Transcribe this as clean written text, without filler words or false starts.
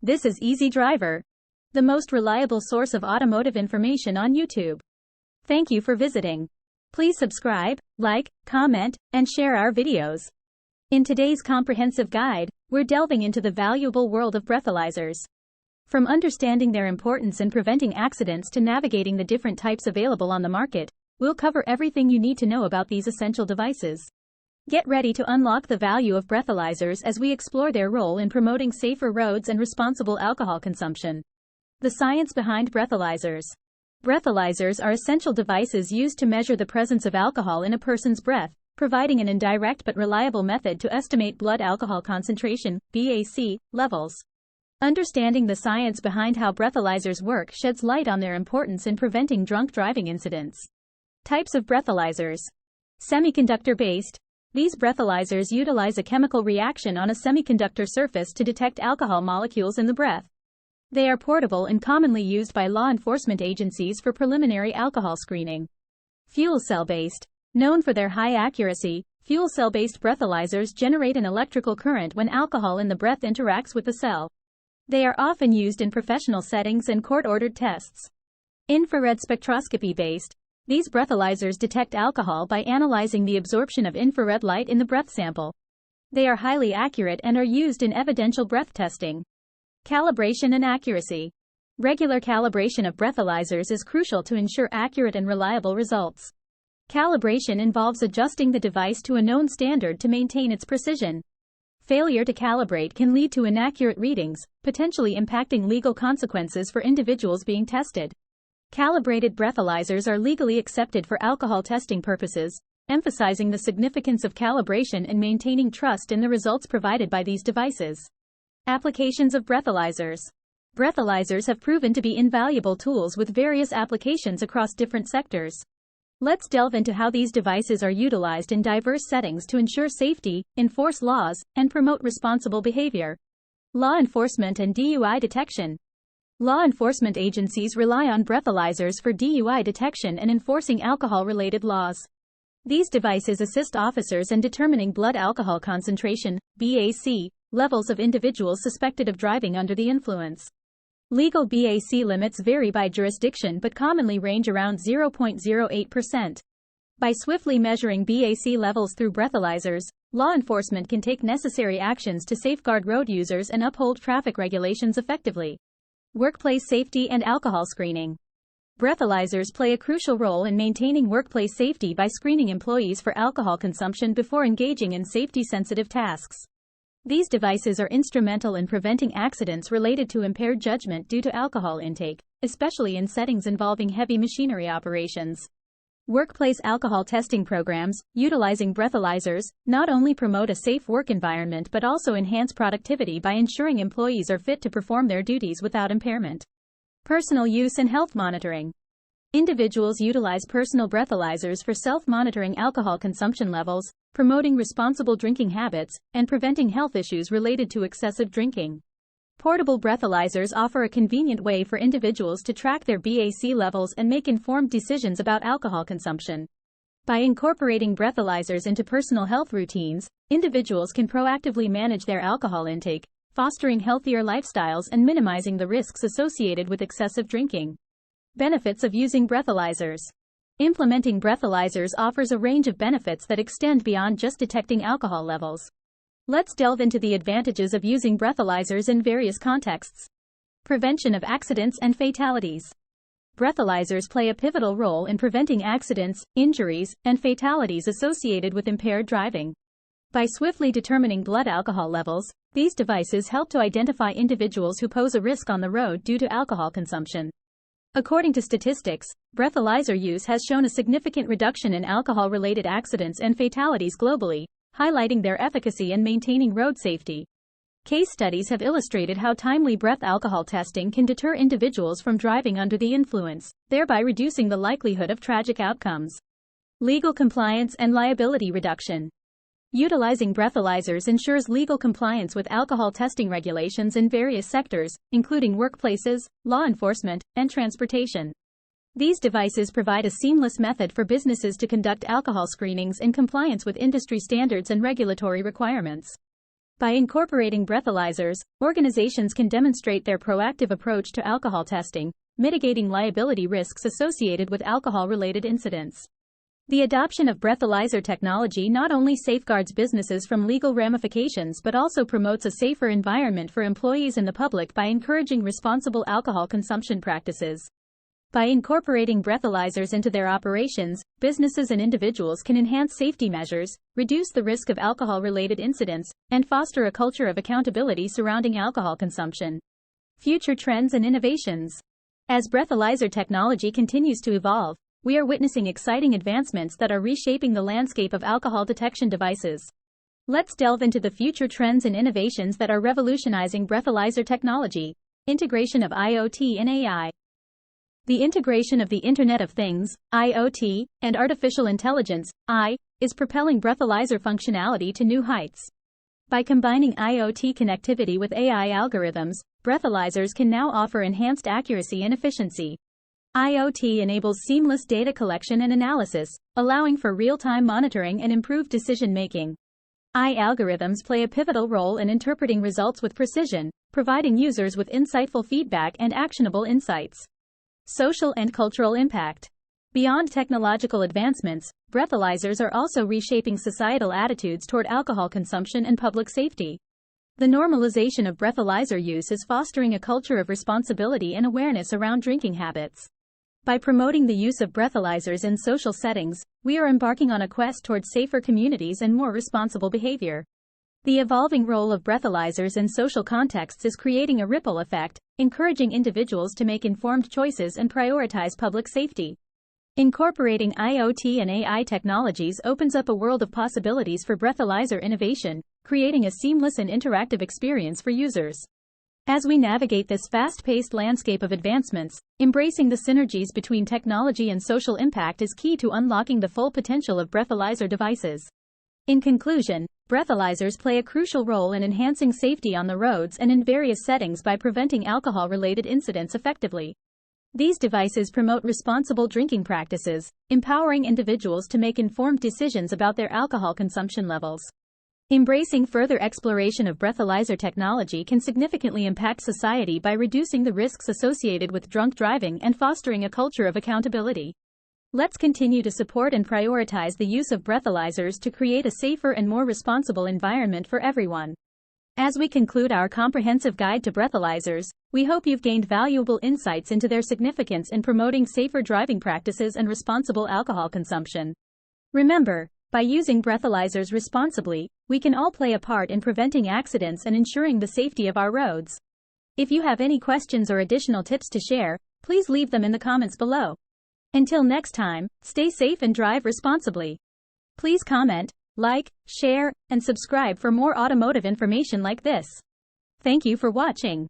This is Easy Driver, the most reliable source of automotive information on YouTube. Thank you for visiting. Please subscribe, like, comment, and share our videos. In today's comprehensive guide, we're delving into the valuable world of breathalyzers. From understanding their importance in preventing accidents to navigating the different types available on the market, we'll cover everything you need to know about these essential devices. Get ready to unlock the value of breathalyzers as we explore their role in promoting safer roads and responsible alcohol consumption. The science behind breathalyzers. Breathalyzers are essential devices used to measure the presence of alcohol in a person's breath, providing an indirect but reliable method to estimate blood alcohol concentration, BAC, levels. Understanding the science behind how breathalyzers work sheds light on their importance in preventing drunk driving incidents. Types of breathalyzers. Semiconductor-based. These breathalyzers utilize a chemical reaction on a semiconductor surface to detect alcohol molecules in the breath. They are portable and commonly used by law enforcement agencies for preliminary alcohol screening. Fuel cell-based. Known for their high accuracy, fuel cell-based breathalyzers generate an electrical current when alcohol in the breath interacts with the cell. They are often used in professional settings and court-ordered tests. Infrared spectroscopy-based. These breathalyzers detect alcohol by analyzing the absorption of infrared light in the breath sample. They are highly accurate and are used in evidential breath testing. Calibration and accuracy. Regular calibration of breathalyzers is crucial to ensure accurate and reliable results. Calibration involves adjusting the device to a known standard to maintain its precision. Failure to calibrate can lead to inaccurate readings, potentially impacting legal consequences for individuals being tested. Calibrated breathalyzers are legally accepted for alcohol testing purposes, emphasizing the significance of calibration and maintaining trust in the results provided by these devices. Applications of breathalyzers. Breathalyzers have proven to be invaluable tools with various applications across different sectors. Let's delve into how these devices are utilized in diverse settings to ensure safety, enforce laws, and promote responsible behavior. Law enforcement and DUI detection. Law enforcement agencies rely on breathalyzers for DUI detection and enforcing alcohol-related laws. These devices assist officers in determining blood alcohol concentration, BAC, levels of individuals suspected of driving under the influence. Legal BAC limits vary by jurisdiction but commonly range around 0.08%. By swiftly measuring BAC levels through breathalyzers, law enforcement can take necessary actions to safeguard road users and uphold traffic regulations effectively. Workplace safety and alcohol screening. Breathalyzers play a crucial role in maintaining workplace safety by screening employees for alcohol consumption before engaging in safety-sensitive tasks. These devices are instrumental in preventing accidents related to impaired judgment due to alcohol intake, especially in settings involving heavy machinery operations. Workplace alcohol testing programs, utilizing breathalyzers, not only promote a safe work environment but also enhance productivity by ensuring employees are fit to perform their duties without impairment. Personal use and health monitoring. Individuals utilize personal breathalyzers for self-monitoring alcohol consumption levels, promoting responsible drinking habits, and preventing health issues related to excessive drinking. Portable breathalyzers offer a convenient way for individuals to track their BAC levels and make informed decisions about alcohol consumption. By incorporating breathalyzers into personal health routines, individuals can proactively manage their alcohol intake, fostering healthier lifestyles and minimizing the risks associated with excessive drinking. Benefits of using breathalyzers. Implementing breathalyzers offers a range of benefits that extend beyond just detecting alcohol levels. Let's delve into the advantages of using breathalyzers in various contexts. Prevention of accidents and fatalities. Breathalyzers play a pivotal role in preventing accidents, injuries, and fatalities associated with impaired driving. By swiftly determining blood alcohol levels, these devices help to identify individuals who pose a risk on the road due to alcohol consumption. According to statistics, breathalyzer use has shown a significant reduction in alcohol-related accidents and fatalities globally, highlighting their efficacy in maintaining road safety. Case studies have illustrated how timely breath alcohol testing can deter individuals from driving under the influence, thereby reducing the likelihood of tragic outcomes. Legal compliance and liability reduction. Utilizing breathalyzers ensures legal compliance with alcohol testing regulations in various sectors, including workplaces, law enforcement, and transportation. These devices provide a seamless method for businesses to conduct alcohol screenings in compliance with industry standards and regulatory requirements. By incorporating breathalyzers, organizations can demonstrate their proactive approach to alcohol testing, mitigating liability risks associated with alcohol-related incidents. The adoption of breathalyzer technology not only safeguards businesses from legal ramifications but also promotes a safer environment for employees and the public by encouraging responsible alcohol consumption practices. By incorporating breathalyzers into their operations, businesses and individuals can enhance safety measures, reduce the risk of alcohol-related incidents, and foster a culture of accountability surrounding alcohol consumption. Future trends and innovations. As breathalyzer technology continues to evolve, we are witnessing exciting advancements that are reshaping the landscape of alcohol detection devices. Let's delve into the future trends and innovations that are revolutionizing breathalyzer technology. Integration of IoT and AI. The integration of the Internet of Things, IoT, and artificial intelligence, AI, is propelling breathalyzer functionality to new heights. By combining IoT connectivity with AI algorithms, breathalyzers can now offer enhanced accuracy and efficiency. IoT enables seamless data collection and analysis, allowing for real-time monitoring and improved decision-making. AI algorithms play a pivotal role in interpreting results with precision, providing users with insightful feedback and actionable insights. Social and cultural impact. Beyond technological advancements, breathalyzers are also reshaping societal attitudes toward alcohol consumption and public safety. The normalization of breathalyzer use is fostering a culture of responsibility and awareness around drinking habits. By promoting the use of breathalyzers in social settings, we are embarking on a quest towards safer communities and more responsible behavior. The evolving role of breathalyzers in social contexts is creating a ripple effect, encouraging individuals to make informed choices and prioritize public safety. Incorporating IoT and AI technologies opens up a world of possibilities for breathalyzer innovation, creating a seamless and interactive experience for users. As we navigate this fast-paced landscape of advancements, embracing the synergies between technology and social impact is key to unlocking the full potential of breathalyzer devices. In conclusion, breathalyzers play a crucial role in enhancing safety on the roads and in various settings by preventing alcohol-related incidents effectively. These devices promote responsible drinking practices, empowering individuals to make informed decisions about their alcohol consumption levels. Embracing further exploration of breathalyzer technology can significantly impact society by reducing the risks associated with drunk driving and fostering a culture of accountability. Let's continue to support and prioritize the use of breathalyzers to create a safer and more responsible environment for everyone. As we conclude our comprehensive guide to breathalyzers, we hope you've gained valuable insights into their significance in promoting safer driving practices and responsible alcohol consumption. Remember, by using breathalyzers responsibly, we can all play a part in preventing accidents and ensuring the safety of our roads. If you have any questions or additional tips to share, please leave them in the comments below. Until next time, stay safe and drive responsibly. Please comment, like, share, and subscribe for more automotive information like this. Thank you for watching.